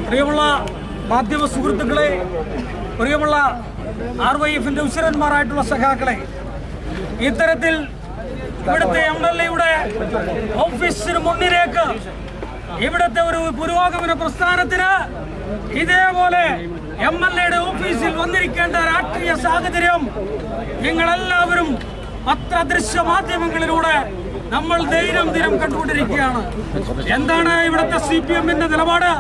പ്രിയമുള്ള മാധ്യമ സുഹൃത്തുക്കളെ, പ്രിയമുള്ള RYF-ന്റെ ഉശരന്മാരായിട്ടുള്ള സഖാക്കളെ, ഇത്തരത്തിൽ ഇവിടുത്തെ MLA-യുടെ ഓഫീസിന് മുന്നിലേക്ക് ഇവിടുത്തെ ഒരു പുരോഗമന പ്രസ്ഥാനത്തിന് ഇതേപോലെ MLA-യുടെ ഓഫീസിൽ വന്നിരിക്കേണ്ട രാഷ്ട്രീയ സാഹചര്യം നിങ്ങളെല്ലാവരും പത്രദൃശ്യ മാധ്യമങ്ങളിലൂടെ നമ്മൾ ദൈനംദിനം കണ്ടുകൊണ്ടിരിക്കുകയാണ്. എന്താണ് ഇവിടുത്തെ CPM-ന്റെ നിലപാട്?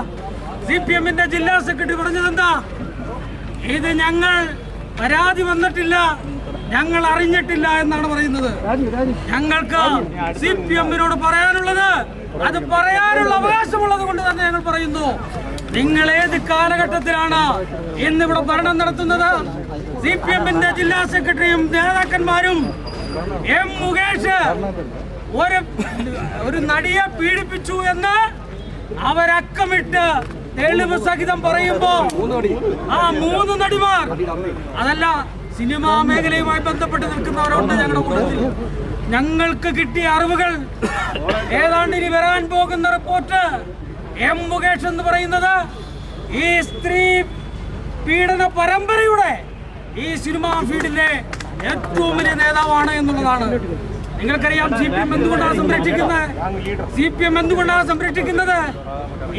CPM-ന്റെ ജില്ലാ സെക്രട്ടറി പറഞ്ഞതെന്താ? ഇത് ഞങ്ങൾ പരാതി വന്നിട്ടില്ല, ഞങ്ങൾ അറിഞ്ഞിട്ടില്ല എന്നാണ് പറയുന്നത്. ഞങ്ങൾക്ക് CPM-നോട് പറയാനുള്ളത്, അത് പറയാനുള്ള അവകാശമുള്ളത് കൊണ്ട് തന്നെ ഞങ്ങൾ പറയുന്നു. നിങ്ങൾ ഏത് കാലഘട്ടത്തിലാണ് ഇന്നിവിടെ ഭരണം നടത്തുന്നത്? CPM-ന്റെ ജില്ലാ സെക്രട്ടറിയും നേതാക്കന്മാരും M. മുകേഷ് ഒരു നടിയെ പീഡിപ്പിച്ചു എന്ന് അവരക്കമിട്ട് തെളിവ് സഹിതം പറയുമ്പോ ആ 3 നടിമാർ, അതല്ല സിനിമാ മേഖലയുമായി ബന്ധപ്പെട്ട് നിൽക്കുന്നവരുണ്ട് ഞങ്ങളുടെ കൂട്ടത്തിൽ. ഞങ്ങൾക്ക് കിട്ടിയ അറിവുകൾ ഏതാണ്ട് ഇനി വരാൻ പോകുന്ന റിപ്പോർട്ട് M. മുകേഷ് എന്ന് പറയുന്നത് ഈ സ്ത്രീ പീഡന പരമ്പരയുടെ ഈ സിനിമാ ഫീൽഡിലെ ഏറ്റവും വലിയ നേതാവാണ് എന്നുള്ളതാണ്. നിങ്ങൾക്കറിയാം CPM എന്തുകൊണ്ടാണ് സംരക്ഷിക്കുന്നത്? CPM എന്തുകൊണ്ടാണ് സംരക്ഷിക്കുന്നത്?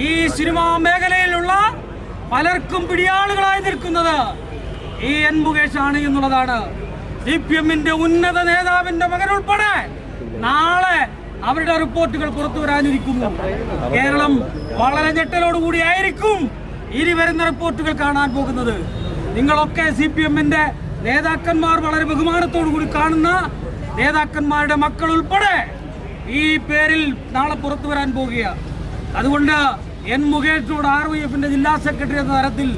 ഈ സിനിമാ മേഖലയിലുള്ള പലർക്കും പിടിയാളുകളായി നിൽക്കുന്നത് ഈ N. മുകേഷ് ആണ് എന്നുള്ളതാണ്. CPM-ന്റെ ഉന്നത നേതാവിന്റെ മകൻ ഉൾപ്പെടെ നാളെ അവരുടെ റിപ്പോർട്ടുകൾ പുറത്തു വരാനിരിക്കുന്നു. കേരളം വളരെ ഞെട്ടലോടുകൂടിയായിരിക്കും ഇനി വരുന്ന റിപ്പോർട്ടുകൾ കാണാൻ പോകുന്നത്. നിങ്ങളൊക്കെ CPM-ന്റെ നേതാക്കന്മാർ വളരെ ബഹുമാനത്തോടു കൂടി കാണുന്ന നേതാക്കന്മാരുടെ മക്കൾ ഉൾപ്പെടെ ഈ പേരിൽ നാളെ പുറത്തു വരാൻ പോകുകയാണ്. അതുകൊണ്ട് N. മുകേഷിനോട് RYF-ന്റെ ജില്ലാ സെക്രട്ടറി എന്ന തരത്തിൽ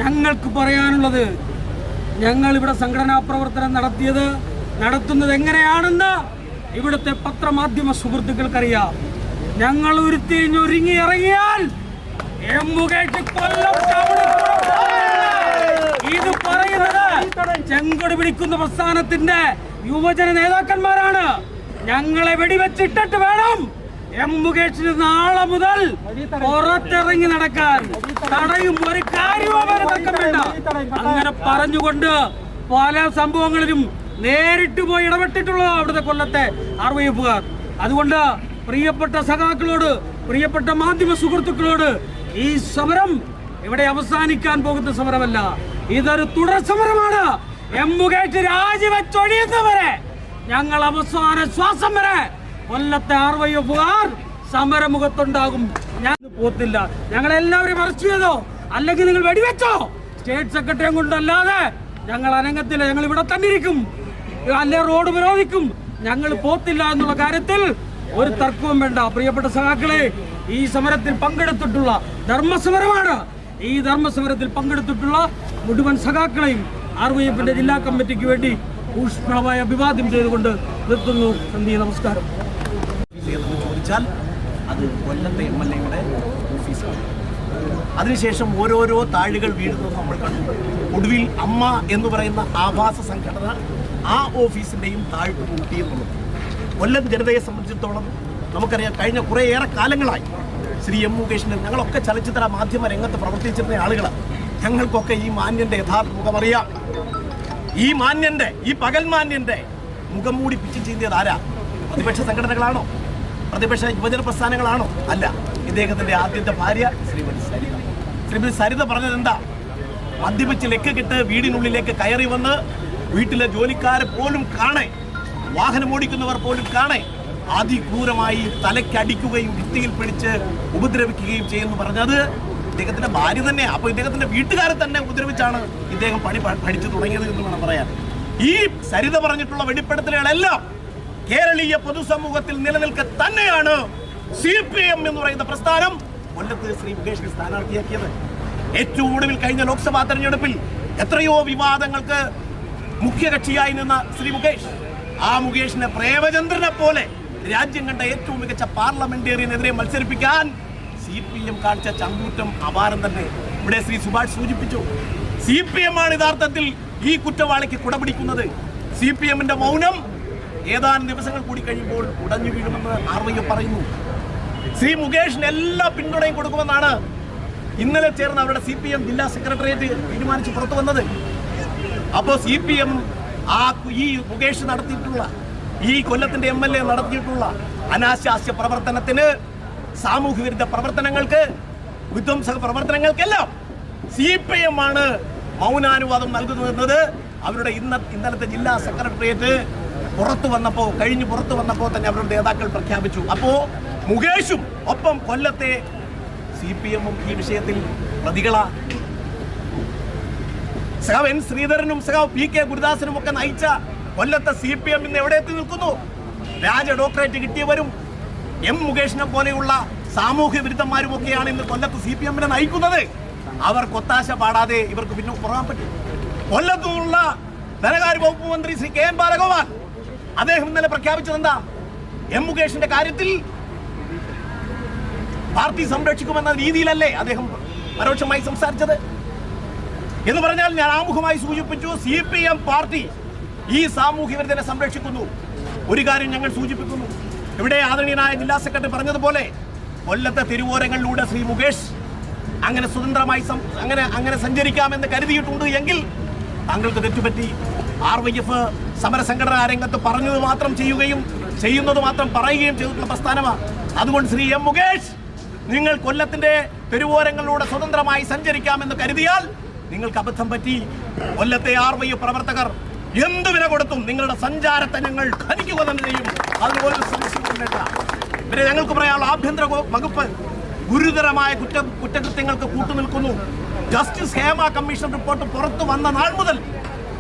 ഞങ്ങൾക്ക് പറയാനുള്ളത്, ഞങ്ങൾ ഇവിടെ സംഘടനാ പ്രവർത്തനം നടത്തുന്നത് എങ്ങനെയാണെന്ന് ഇവിടുത്തെ പത്രമാധ്യമ സുഹൃത്തുക്കൾക്കറിയാം. ഞങ്ങൾ ഉരുത്തിരിഞ്ഞൊരുങ്ങി ഇറങ്ങിയാൽ M. മുകേഷ് കൊല്ലം ഇത് പറയുന്നത് ചെങ്കൊടി പിടിക്കുന്ന പ്രസ്ഥാനത്തിന്റെ യുവജന നേതാക്കന്മാരാണ്. ഞങ്ങളെ വെടിവെച്ചിട്ടിട്ട് വേണം M. മുകേഷിന് നാളെ മുതൽ പുറത്തിറങ്ങി നടക്കാൻ. തടയും ഒരു കാര്യവും വേണ്ട. അങ്ങനെ പറഞ്ഞുകൊണ്ട് പല സംഭവങ്ങളിലും നേരിട്ട് പോയി ഇടപെട്ടിട്ടുള്ള അവിടുത്തെ കൊല്ലത്തെ RYF-കാർ. അതുകൊണ്ട് പ്രിയപ്പെട്ട സഖാക്കളോട്, പ്രിയപ്പെട്ട മാധ്യമ സുഹൃത്തുക്കളോട്, ഈ സമരം ഇവിടെ അവസാനിക്കാൻ പോകുന്ന സമരമല്ല, ഇതൊരു തുടർ സമരമാണ്. M. മുകേഷ് രാജിവെച്ചൊഴിയുന്നവരെ, ഞങ്ങൾ അവസാന ശ്വാസം വരെ കൊല്ലത്തെ RYF-കാർ സമരമുഖത്തുണ്ടാകും. ഞാൻ പോത്തില്ല. ഞങ്ങളെല്ലാവരും അറസ്റ്റ് ചെയ്തോ, അല്ലെങ്കിൽ നിങ്ങൾ വെടിവെച്ചോ, സ്റ്റേറ്റ് സെക്രട്ടറിയും കൊണ്ടല്ലാതെ ഞങ്ങൾ അനങ്ങത്തില്ല. ഞങ്ങൾ ഇവിടെ തന്നെ ഇരിക്കും, അല്ലെ റോഡ് വിരോധിക്കും. ഞങ്ങൾ പോത്തില്ല എന്നുള്ള കാര്യത്തിൽ ഒരു തർക്കവും വേണ്ട. പ്രിയപ്പെട്ട സഖാക്കളെ, ഈ സമരത്തിൽ പങ്കെടുത്തിട്ടുള്ള ധർമ്മസമരമാണ്. ഈ ധർമ്മസമരത്തിൽ പങ്കെടുത്തിട്ടുള്ള മുഴുവൻ സഖാക്കളെയും RYF-ന്റെ ജില്ലാ കമ്മിറ്റിക്ക് വേണ്ടി ഊഷ്മളമായ അഭിവാദ്യം ചെയ്തുകൊണ്ട് നിർത്തുന്നു. നന്ദി, നമസ്കാരം. ചോദിച്ചാൽ അത് കൊല്ലത്തെ MLA-യുടെ ഓഫീസാണ്. അതിനുശേഷം ഓരോരോ താഴുകൾ വീഴുന്നത് നമ്മൾ കണ്ടു. ഒടുവിൽ അമ്മ എന്ന് പറയുന്ന ആഭാസ സംഘടന ആ ഓഫീസിൻ്റെയും താഴ്വ് കൂട്ടിയെന്നുള്ളത് കൊല്ലം ജനതയെ സംബന്ധിച്ചിടത്തോളം നമുക്കറിയാം. കഴിഞ്ഞ കുറേയേറെ കാലങ്ങളായി ശ്രീ M. മുകേഷിന് ഞങ്ങളൊക്കെ ചലച്ചിത്ര മാധ്യമ രംഗത്ത് പ്രവർത്തിച്ചിരുന്ന ആളുകളാണ്. ഞങ്ങൾക്കൊക്കെ ഈ മാന്യൻ്റെ യഥാർത്ഥ മുഖമറിയാം. ഈ മാന്യൻ്റെ, ഈ പകൽ മാന്യൻ്റെ മുഖം മൂടി പിച്ച് ചീന്തിയത് ആരാ? പ്രതിപക്ഷ സംഘടനകളാണോ? പ്രതിപക്ഷ യുവജന പ്രസ്ഥാനങ്ങളാണോ? അല്ല. ഇദ്ദേഹത്തിൻ്റെ ആദ്യത്തെ ഭാര്യ ശ്രീമതി സരിത പറഞ്ഞത് എന്താ? മദ്യപിച്ച് ലെക്കിട്ട് വീടിനുള്ളിലേക്ക് കയറി വന്ന് വീട്ടിലെ ജോലിക്കാരെ പോലും കാണേ, വാഹനം ഓടിക്കുന്നവർ പോലും കാണേ, അതിക്രൂരമായി തലയ്ക്കടിക്കുകയും ഭിത്തിയിൽ പിടിച്ച് ഉപദ്രവിക്കുകയും ചെയ്യുന്നു പറഞ്ഞത് ഇദ്ദേഹത്തിന്റെ ഭാര്യ തന്നെ. അപ്പോൾ ഇദ്ദേഹത്തിന്റെ വീട്ടുകാരെ തന്നെ ഉപദ്രവിച്ചാണ് ഇദ്ദേഹം പഠിച്ചു തുടങ്ങിയത് എന്ന് വേണം പറയാൻ. ഈ സരിത പറഞ്ഞിട്ടുള്ള വെളിപ്പെടുത്തലുകളെല്ലാം കേരളീയ പൊതുസമൂഹത്തിൽ നിലനിൽക്കെ തന്നെയാണ് CPM എന്ന് പറയുന്ന പ്രസ്ഥാനം കൊല്ലത്ത് ശ്രീ മുകേഷിനെ സ്ഥാനാർത്ഥിയാക്കിയത്. ഏറ്റവും ഒടുവിൽ കഴിഞ്ഞ ലോക്സഭാ തെരഞ്ഞെടുപ്പിൽ എത്രയോ വിവാദങ്ങൾക്ക് മുഖ്യകക്ഷിയായി നിന്ന ശ്രീ മുകേഷ്, ആ മുകേഷിനെ പ്രേമചന്ദ്രനെ പോലെ രാജ്യം കണ്ട ഏറ്റവും മികച്ച പാർലമെന്റേറിയനെതിരെ മത്സരിപ്പിക്കാൻ CPM കാണിച്ച ചങ്കൂറ്റം അപാരം തന്നെ. ഇവിടെ ശ്രീ സുഭാഷ് സൂചിപ്പിച്ചു, CPM ആണ് യഥാർത്ഥത്തിൽ ഈ കുറ്റവാളിക്ക് കുടപിടിക്കുന്നത്. CPM-ന്റെ മൗനം ഏതാനും ദിവസങ്ങൾ കൂടി കഴിയുമ്പോൾ ഉടഞ്ഞു വീഴുമെന്ന് RYF പറയുന്നു. ശ്രീ മുകേഷിന് എല്ലാ പിന്തുണയും കൊടുക്കുമെന്നാണ് ഇന്നലെ ചേർന്ന് അവരുടെ CPM ജില്ലാ സെക്രട്ടേറിയറ്റ് തീരുമാനിച്ച് പുറത്തു വന്നത്. അപ്പോൾ CPM ഈ മുകേഷ് നടത്തിയിട്ടുള്ള, ഈ കൊല്ലത്തിന്റെ MLA നടത്തിയിട്ടുള്ള അനാശാസ്യ പ്രവർത്തനത്തിന്, സാമൂഹ്യ വിരുദ്ധ പ്രവർത്തനങ്ങൾക്ക്, വിധ്വംസക പ്രവർത്തനങ്ങൾക്കെല്ലാം CPM ആണ് മൗനാനുവാദം നൽകുന്നതെന്നത് അവരുടെ ഇന്നലത്തെ ജില്ലാ സെക്രട്ടേറിയറ്റ് പുറത്തു വന്നപ്പോൾ തന്നെ അവരുടെ നേതാക്കൾ പ്രഖ്യാപിച്ചു. അപ്പോൾ മുകേഷും ഒപ്പം കൊല്ലത്തെ CPM-ഉം ഈ വിഷയത്തിൽ പ്രതികളാ. സഖാവ് N. ശ്രീധരനും സഖാവ് PK ഗുരുദാസനും ഒക്കെ നയിച്ച കൊല്ലത്തെ CPM ഇന്ന് എവിടെ എത്തി നിൽക്കുന്നു? രാജ ഡോക്ടറേറ്റ് കിട്ടിയവരും M. മുകേഷിനെ പോലെയുള്ള സാമൂഹ്യ വിരുദ്ധന്മാരും ഒക്കെയാണ് ഇന്ന് കൊല്ലത്ത് CPM-നെ നയിക്കുന്നത്. അവർക്ക് ഒത്താശ പാടാതെ ഇവർക്ക് പിന്നെ പുറകാൻ പറ്റും. കൊല്ലത്തുള്ള ധനകാര്യ വകുപ്പ് മന്ത്രി ശ്രീ KN ബാലഗോപാൽ അദ്ദേഹം ഇന്നലെ പ്രഖ്യാപിച്ചത് എന്താ? M. മുകേഷിന്റെ കാര്യത്തിൽ പാർട്ടി സംരക്ഷിക്കുമെന്ന രീതിയിലല്ലേ അദ്ദേഹം പരോക്ഷമായി സംസാരിച്ചത്? എന്ന് പറഞ്ഞാൽ ഞാൻ ആമുഖമായി സൂചിപ്പിച്ചു, CPM പാർട്ടി ഈ സാമൂഹ്യ വിരുദ്ധനെ സംരക്ഷിക്കുന്നു. ഒരു കാര്യം ഞങ്ങൾ സൂചിപ്പിക്കുന്നു, ഇവിടെ ആദരണീയനായ ജില്ലാ സെക്രട്ടറി പറഞ്ഞതുപോലെ കൊല്ലത്തെ തിരുവോരങ്ങളിലൂടെ ശ്രീ മുകേഷ് അങ്ങനെ സ്വതന്ത്രമായി അങ്ങനെ സഞ്ചരിക്കാമെന്ന് കരുതിയിട്ടുണ്ട് എങ്കിൽ താങ്കൾക്ക് തെറ്റുപറ്റി. RYF സമരസംഘടനാ രംഗത്ത് പറഞ്ഞത് മാത്രം ചെയ്യുകയും ചെയ്യുന്നത് മാത്രം പറയുകയും ചെയ്തിട്ടുള്ള പ്രസ്ഥാനമാണ്. അതുകൊണ്ട് ശ്രീ M. മുകേഷ്, നിങ്ങൾ കൊല്ലത്തിന്റെ തെരുവോരങ്ങളിലൂടെ സ്വതന്ത്രമായി സഞ്ചരിക്കാമെന്ന് കരുതിയാൽ നിങ്ങൾക്ക് അബദ്ധം പറ്റി. കൊല്ലത്തെ RYF പ്രവർത്തകർ എന്ത് വില കൊടുത്തും നിങ്ങളുടെ സഞ്ചാരത്തെ ഞങ്ങൾ ഖനിക്കുക തന്നെ ചെയ്യും. അതുപോലെ പിന്നെ ഞങ്ങൾക്ക് പറയാനുള്ള ആഭ്യന്തര വകുപ്പ് ഗുരുതരമായ കുറ്റകൃത്യങ്ങൾക്ക് കൂട്ടുനിൽക്കുന്നു. ജസ്റ്റിസ് ഹേമ കമ്മീഷൻ റിപ്പോർട്ട് പുറത്തു വന്ന നാൾ മുതൽ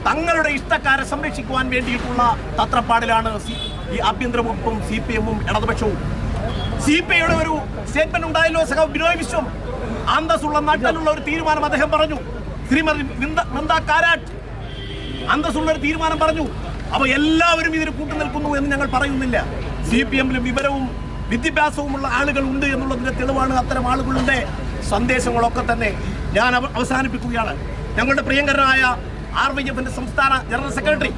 തങ്ങളുടെ ഇഷ്ടക്കാരെ സംരക്ഷിക്കുവാൻ വേണ്ടിയിട്ടുള്ള തത്രപ്പാടിലാണ് ഈ ആഭ്യന്തര വകുപ്പും CPM-ഉം ഇടതുപക്ഷവും. CPI-യുടെ ഒരു സ്റ്റേറ്റ്മെന്റ് ഉണ്ടായല്ലോ സഖാവ് ബിനോയ് വിശ്വം. അന്തസ്സുള്ള നട്ടലുള്ള ഒരു തീരുമാനം അദ്ദേഹം പറഞ്ഞു. ശ്രീമതി വൃന്ദ കാരാട്ട് അന്തസ്സുള്ള ഒരു തീരുമാനം പറഞ്ഞു. അപ്പൊ എല്ലാവരും ഇതിന് കൂട്ടുനിൽക്കുന്നു എന്ന് ഞങ്ങൾ പറയുന്നില്ല. CPM-ലും വിവരവും വിദ്യാഭ്യാസവുമുള്ള ആളുകൾ ഉണ്ട് എന്നുള്ളതിന്റെ തെളിവാണ് അത്തരം ആളുകളുടെ സന്ദേശങ്ങളൊക്കെ തന്നെ. ഞാൻ അവസാനിപ്പിക്കുകയാണ്. ഞങ്ങളുടെ പ്രിയങ്കരനായ RYF-ന്റെ സംസ്ഥാന general secretary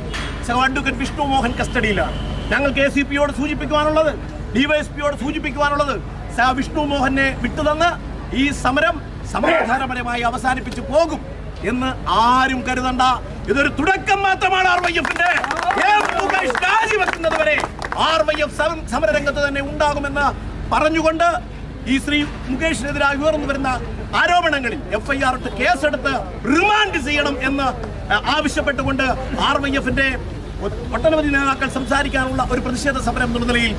advocate Vishnu Mohan കസ്റ്റഡിയിലാണ്. ഞങ്ങൾക്ക് ACP-യോട് സൂചിപ്പിക്കുവാനുള്ളത്, DYSP-യോട് സൂചിപ്പിക്കുവാനുള്ളത്, വിഷ്ണു മോഹനെ വിട്ടുതന്ന് ഈ സമരം സമാധാനപരമായി അവസാനിപ്പിച്ചു പോകും എന്ന് ആരും കരുതണ്ട. ഇതൊരു തുടക്കം മാത്രമാണ്. RYF-ന്റെ രാജിവെക്കുന്നത് വരെ RYF സമരരംഗത്ത് തന്നെ ഉണ്ടാകുമെന്ന് പറഞ്ഞുകൊണ്ട് ഈ ശ്രീ മുകേഷിനെതിരായി ഉയർന്നു വരുന്ന ആരോപണങ്ങളിൽ FIR ഇട്ട് കേസെടുത്ത് റിമാൻഡ് ചെയ്യണം എന്ന് ആവശ്യപ്പെട്ടുകൊണ്ട് RYF-ന്റെ ഒട്ടനവധി നേതാക്കൾ സംസാരിക്കാനുള്ള ഒരു പ്രതിഷേധ സമരം എന്ന നിലയിൽ